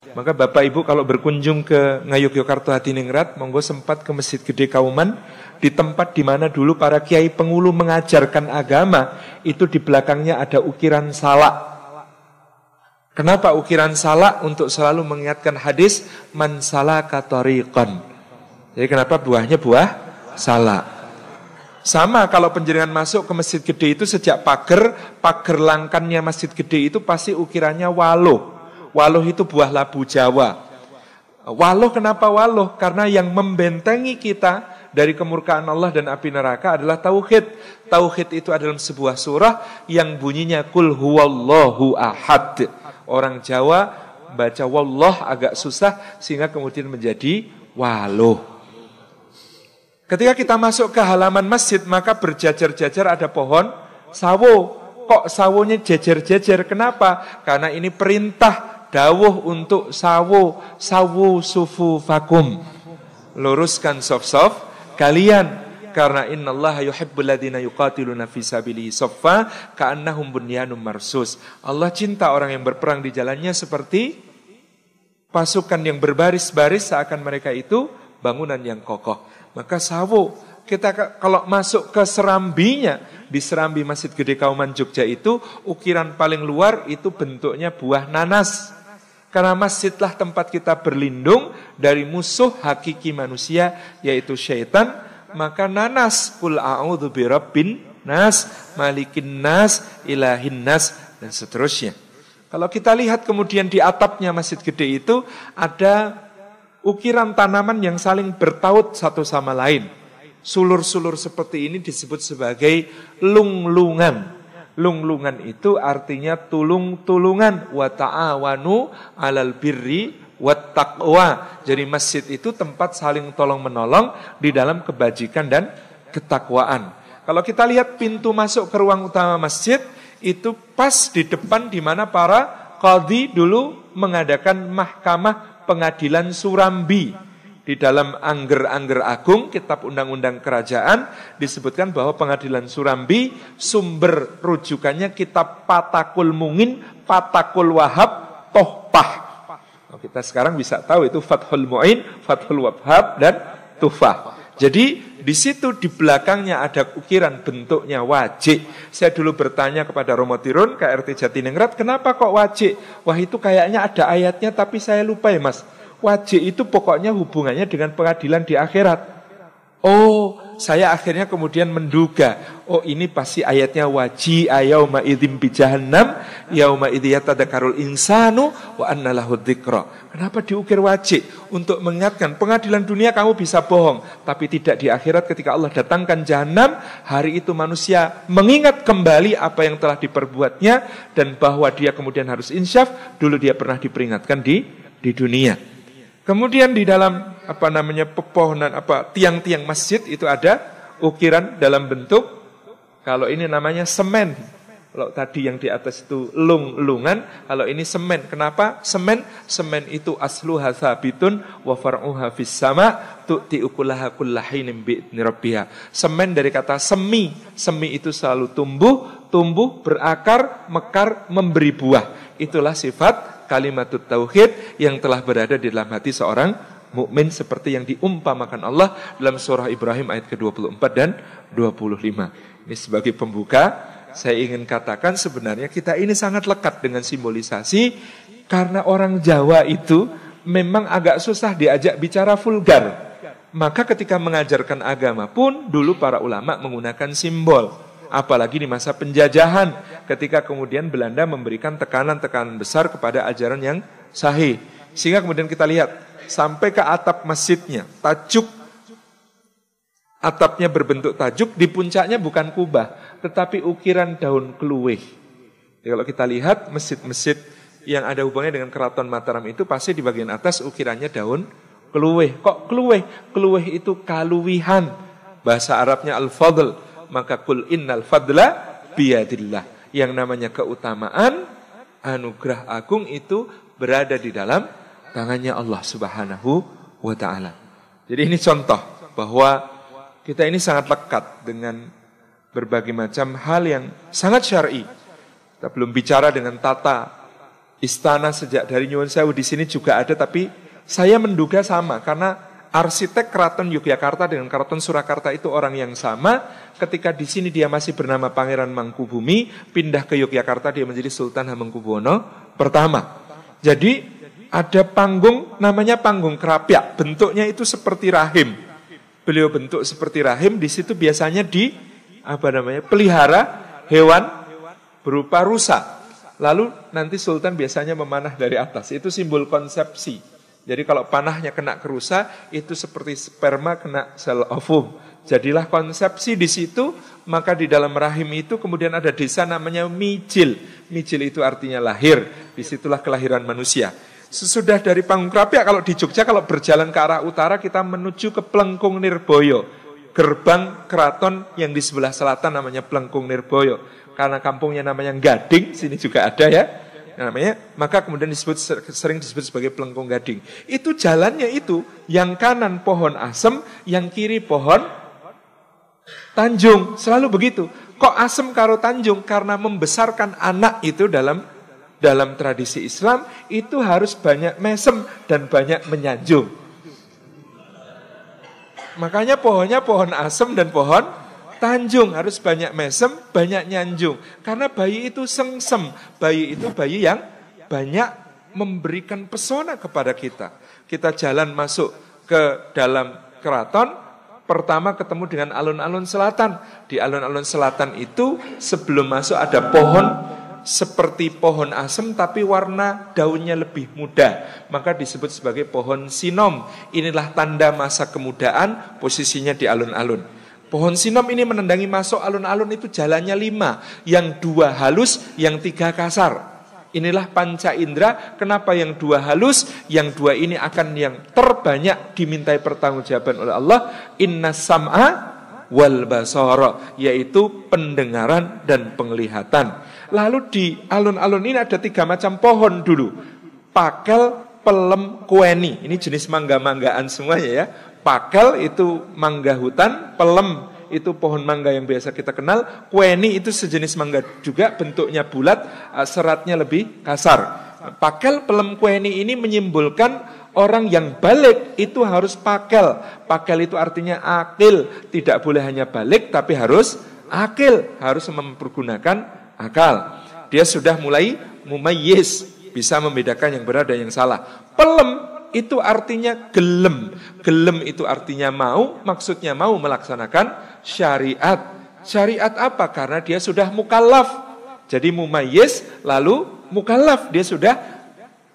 Maka Bapak Ibu kalau berkunjung ke Ngayogyakarta Hadiningrat, monggo sempat ke Masjid Gede Kauman, di tempat di mana dulu para kiai pengulu mengajarkan agama, itu di belakangnya ada ukiran salak. Kenapa ukiran salak? Untuk selalu mengingatkan hadis man salaka tariqan. Jadi kenapa buahnya buah salak? Sama kalau penjenengan masuk ke Masjid Gede itu sejak pagar langkannya Masjid Gede itu pasti ukirannya waluh. Waluh itu buah labu Jawa. Waluh kenapa waluh? Karena yang membentengi kita dari kemurkaan Allah dan api neraka adalah tauhid. Tauhid itu adalah sebuah surah yang bunyinya kul huwallahu ahad. Orang Jawa baca wallah agak susah sehingga kemudian menjadi waluh. Ketika kita masuk ke halaman masjid, maka berjajar-jajar ada pohon sawo. Kok sawonya jajar-jajar? Kenapa? Karena ini perintah dawuh untuk sawu sufu fakum. Luruskan saf-saf kalian, karena innallaha yuhibbul ladzina yuqatiluna fi sabilihi saffa ka'annahum bunyanun marsus. Allah cinta orang yang berperang di jalannya seperti pasukan yang berbaris-baris, seakan mereka itu bangunan yang kokoh. Maka sawu, kita kalau masuk ke serambinya, di serambi Masjid Gede Kauman Jogja itu, ukiran paling luar itu bentuknya buah nanas. Karena masjidlah tempat kita berlindung dari musuh hakiki manusia, yaitu syaitan. Maka nanas, kul a'udzu birabbin nas, malikin nas, ilahin nas, dan seterusnya. Kalau kita lihat kemudian di atapnya Masjid Gede itu ada ukiran tanaman yang saling bertaut satu sama lain. Sulur-sulur seperti ini disebut sebagai lunglungan. Lunglungan itu artinya tulung-tulungan. Wa ta'awanu 'alal birri wat taqwa. Jadi masjid itu tempat saling tolong-menolong di dalam kebajikan dan ketakwaan. Kalau kita lihat pintu masuk ke ruang utama masjid, itu pas di depan di mana para qadhi dulu mengadakan mahkamah pengadilan Surambi. Di dalam Angger-Angger Agung, kitab undang-undang kerajaan, disebutkan bahwa pengadilan Surambi sumber rujukannya kitab Fathul Mu'in, Fathul Wahhab, Tuhfah. Kita sekarang bisa tahu itu Fathul Mu'in, Fathul Wahhab, dan Tuhfah. Jadi di situ di belakangnya ada ukiran bentuknya wajik. Saya dulu bertanya kepada Romo Tirun, KRT Jatiningrat, kenapa kok wajik? Wah, itu kayaknya ada ayatnya tapi saya lupa ya Mas. Wajib itu pokoknya hubungannya dengan pengadilan di akhirat. Oh, saya akhirnya kemudian menduga, oh ini pasti ayatnya waji'a yauma idzin bi jahannam yauma idz yatadakkarul insanu wa anna lahu dzikra. Kenapa diukir wajib? Untuk mengingatkan pengadilan dunia kamu bisa bohong, tapi tidak di akhirat ketika Allah datangkan jahanam. Hari itu manusia mengingat kembali apa yang telah diperbuatnya dan bahwa dia kemudian harus insyaf. Dulu dia pernah diperingatkan di dunia. Kemudian di dalam pepohonan tiang-tiang masjid itu ada ukiran dalam bentuk, kalau ini namanya semen. Kalau tadi yang di atas itu lungan, kalau ini semen. Kenapa semen? Semen itu asluha tsabitun wa far'uha fis sama tu'ti ukulaha kullahinin bi'idzni rabbiha. Semen dari kata semi. Semi itu selalu tumbuh, berakar, mekar, memberi buah. Itulah sifat kalimatut tauhid yang telah berada di dalam hati seorang mukmin, seperti yang diumpamakan Allah dalam surah Ibrahim ayat ke-24 dan 25. Ini sebagai pembuka, saya ingin katakan sebenarnya kita ini sangat lekat dengan simbolisasi, karena orang Jawa itu memang agak susah diajak bicara vulgar. Maka ketika mengajarkan agama pun dulu para ulama menggunakan simbol. Apalagi di masa penjajahan, ketika kemudian Belanda memberikan tekanan-tekanan besar kepada ajaran yang sahih. Sehingga kemudian kita lihat, sampai ke atap masjidnya, tajuk atapnya berbentuk tajuk, di puncaknya bukan kubah, tetapi ukiran daun keluih. Jadi kalau kita lihat masjid-masjid yang ada hubungannya dengan Keraton Mataram itu, pasti di bagian atas ukirannya daun keluih. Kok keluih? Keluih itu kaluwihan. Bahasa Arabnya al-fadl. Maka kul innal fadla biyadillah. Yang namanya keutamaan, anugerah agung itu berada di dalam tangannya Allah Subhanahu wa ta'ala. Jadi ini contoh bahwa kita ini sangat lekat dengan berbagai macam hal yang sangat syar'i. Kita belum bicara dengan tata istana sejak dari Nyuwun Sewu di sini juga ada, tapi saya menduga sama karena arsitek Keraton Yogyakarta dengan Keraton Surakarta itu orang yang sama. Ketika di sini dia masih bernama Pangeran Mangkubumi, pindah ke Yogyakarta dia menjadi Sultan Hamengkubuwono pertama. Jadi ada panggung namanya panggung Krapyak, bentuknya itu seperti rahim. Beliau bentuk seperti rahim, di situ biasanya pelihara hewan berupa rusa. Lalu nanti Sultan biasanya memanah dari atas, itu simbol konsepsi. Jadi kalau panahnya kena ke rusa, itu seperti sperma kena sel ovum. Jadilah konsepsi di situ, maka di dalam rahim itu kemudian ada desa namanya Mijil. Mijil itu artinya lahir, disitulah kelahiran manusia. Sesudah dari panggung Krapyak, kalau di Jogja, kalau berjalan ke arah utara, kita menuju ke Plengkung Nirboyo. Gerbang keraton yang di sebelah selatan namanya Plengkung Nirboyo. Karena kampungnya namanya Gading, sini juga ada ya. Namanya, maka kemudian sering disebut sebagai Plengkung Gading. Itu jalannya itu, yang kanan pohon asem, yang kiri pohon tanjung. Selalu begitu. Kok asem karo tanjung? Karena membesarkan anak itu dalam tradisi Islam itu harus banyak mesem dan banyak menyanjung. Makanya pohonnya pohon asem dan pohon tanjung, harus banyak mesem, banyak nyanjung. Karena bayi itu sengsem, bayi itu bayi yang banyak memberikan pesona kepada kita. Kita jalan masuk ke dalam keraton, pertama ketemu dengan alun-alun selatan. Di alun-alun selatan itu sebelum masuk ada pohon seperti pohon asem tapi warna daunnya lebih muda, maka disebut sebagai pohon sinom. Inilah tanda masa kemudaan, posisinya di alun-alun. Pohon sinom ini menendangi masuk alun-alun itu jalannya 5, yang 2 halus, yang 3 kasar. Inilah panca indera. Kenapa yang 2 halus, yang 2 ini akan yang terbanyak dimintai pertanggungjawaban oleh Allah. Inna sam'a wal basara, yaitu pendengaran dan penglihatan. Lalu di alun-alun ini ada 3 macam pohon dulu. Pakel, pelem, kueni. Ini jenis mangga-manggaan semuanya ya. Pakel itu mangga hutan, pelem itu pohon mangga yang biasa kita kenal, kueni itu sejenis mangga juga, bentuknya bulat, seratnya lebih kasar. Pakel, pelem, kueni ini menyimbolkan orang yang balik itu harus pakel. Pakel itu artinya akil, tidak boleh hanya balik tapi harus akil, harus mempergunakan akal. Dia sudah mulai mumayyiz, bisa membedakan yang benar dan yang salah. Pelem itu artinya gelem. Gelem itu artinya mau, maksudnya mau melaksanakan syariat. Syariat apa? Karena dia sudah mukallaf. Jadi mumayyiz lalu mukallaf, dia sudah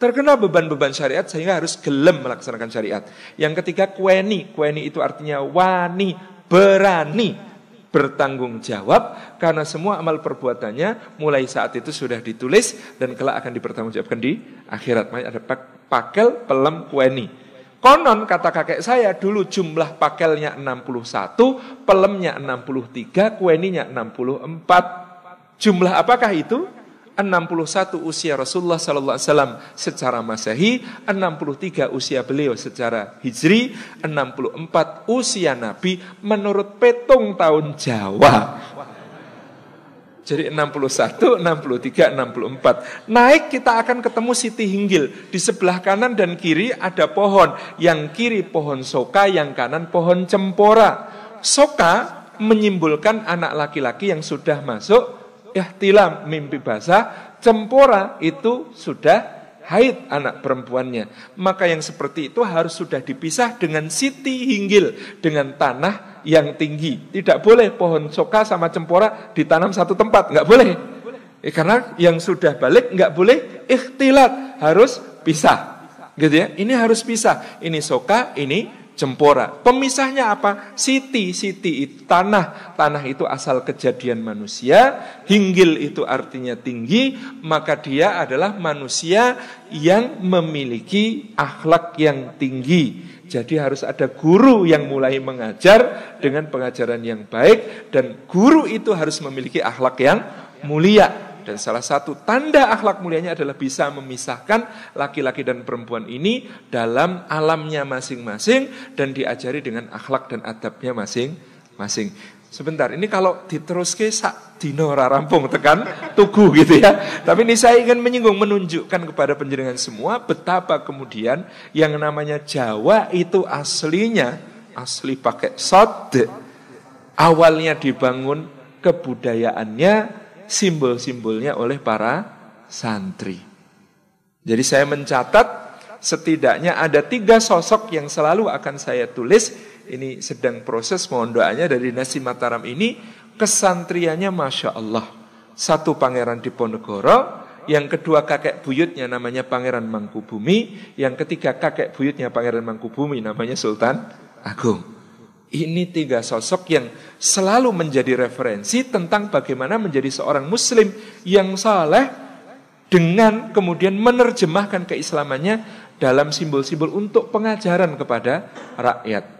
terkena beban-beban syariat sehingga harus gelem melaksanakan syariat. Yang ketiga kueni. Kueni itu artinya wani, berani bertanggung jawab karena semua amal perbuatannya mulai saat itu sudah ditulis dan kelak akan dipertanggungjawabkan di akhirat. Makanya ada pakel, pelem, kueni. Konon kata kakek saya dulu jumlah pakelnya 61, pelemnya 63, kueninya 64. Jumlah apakah itu? 61 usia Rasulullah SAW secara Masehi, 63 usia beliau secara Hijri, 64 usia Nabi menurut petung tahun Jawa. Jadi 61, 63, 64. Naik kita akan ketemu Siti Hinggil. Di sebelah kanan dan kiri ada pohon. Yang kiri pohon soka, yang kanan pohon cempora. Soka menyimbolkan anak laki-laki yang sudah masuk ihtilam, mimpi basah. Cempora itu sudah haid anak perempuannya. Maka yang seperti itu harus sudah dipisah dengan Siti Hinggil, dengan tanah yang tinggi. Tidak boleh pohon soka sama cempora ditanam satu tempat, nggak boleh. Karena yang sudah balik nggak boleh ikhtilat, harus pisah. Gitu ya. Ini harus pisah. Ini soka, ini cempora. Pemisahnya apa? Siti itu tanah. Tanah itu asal kejadian manusia. Hinggil itu artinya tinggi. Maka dia adalah manusia yang memiliki akhlak yang tinggi. Jadi harus ada guru yang mulai mengajar dengan pengajaran yang baik. Dan guru itu harus memiliki akhlak yang mulia. Dan salah satu tanda akhlak mulianya adalah bisa memisahkan laki-laki dan perempuan ini dalam alamnya masing-masing dan diajari dengan akhlak dan adabnya masing-masing. Sebentar, ini kalau diteruske sak dino ora rampung tekan tugu gitu ya. Tapi ini saya ingin menunjukkan kepada panjenengan semua betapa kemudian yang namanya Jawa itu asli pakai sod. Awalnya dibangun kebudayaannya, simbol-simbolnya oleh para santri. Jadi saya mencatat setidaknya ada 3 sosok yang selalu akan saya tulis. Ini sedang proses, mohon doanya dari Nasi Mataram ini. Kesantriannya Masya Allah. 1 Pangeran Diponegoro, yang kedua kakek buyutnya namanya Pangeran Mangkubumi, yang ketiga kakek buyutnya Pangeran Mangkubumi namanya Sultan Agung. Ini 3 sosok yang selalu menjadi referensi tentang bagaimana menjadi seorang muslim yang saleh dengan kemudian menerjemahkan keislamannya dalam simbol-simbol untuk pengajaran kepada rakyat.